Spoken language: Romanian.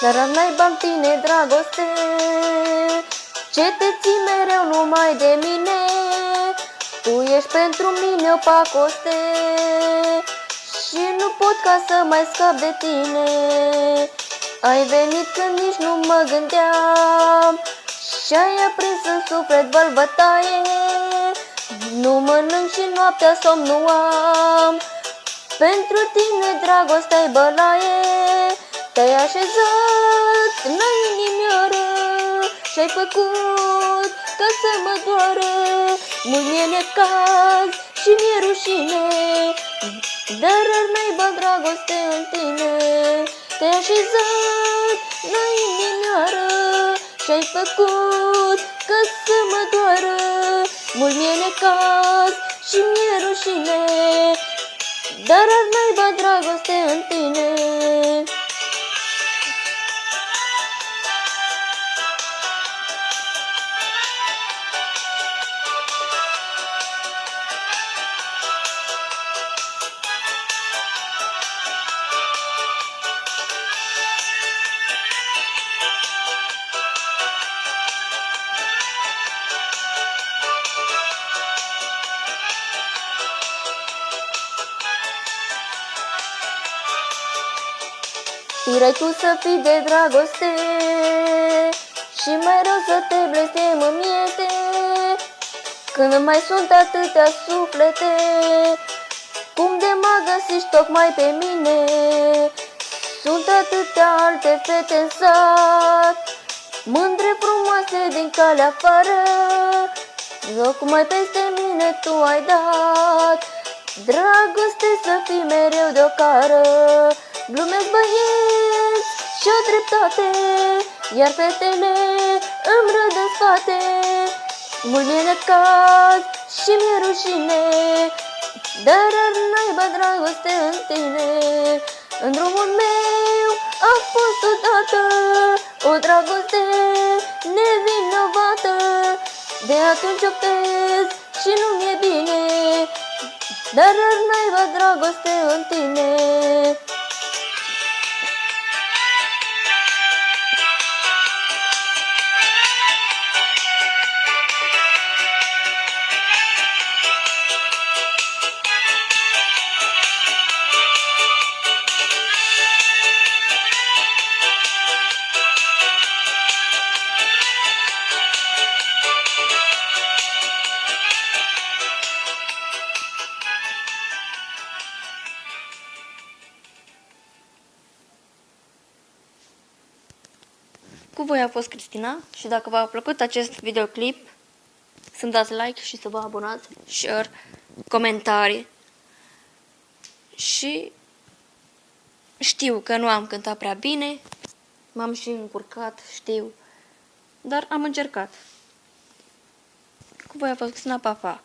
Dar am naiba în tine, dragoste, ce te ții mereu numai de mine. Tu ești pentru mine o pacoste și nu pot ca să mai scap de tine. Ai venit când nici nu mă gândeam și ai aprins în suflet bălbătaie. Nu mănânc și noaptea somn nu am, pentru tine dragostea-i bălaie. Te-ai așezat la inimioară și-ai făcut ca să mă doară. Mult mi-e necaz și mi-e rușine, dar ar naiba dragoste în tine. Te-ai așezat la inimioară și-ai făcut ca să mă doară. Mult mi-e necaz și mi-e rușine, dar ar naiba dragoste în tine. Tirai tu să fii de dragoste și mai rău să te blestem în miete, când mai sunt atâtea suflete, cum de mă găsiști tocmai pe mine. Sunt atâtea alte fete în sat, mândre frumoase din calea afară, tocmai peste mine tu ai dat dragoste să fii mereu de-o cară. Glumesc băieți și-o dreptate, iar fetele îmi râd în spate. Mult mi-e necaz și mi-e rușine, dar ar naiba dragoste în tine. În drumul meu a fost odată o dragoste nevinovată, de atunci optez și nu mi-e bine, dar ar naiba dragoste în tine. Cu voi a fost Cristina și dacă v-a plăcut acest videoclip, să-mi dați like și să vă abonați, share, comentarii. Și știu că nu am cântat prea bine, m-am și încurcat, știu, dar am încercat. Cu voi a fost Cristina, pa, pa!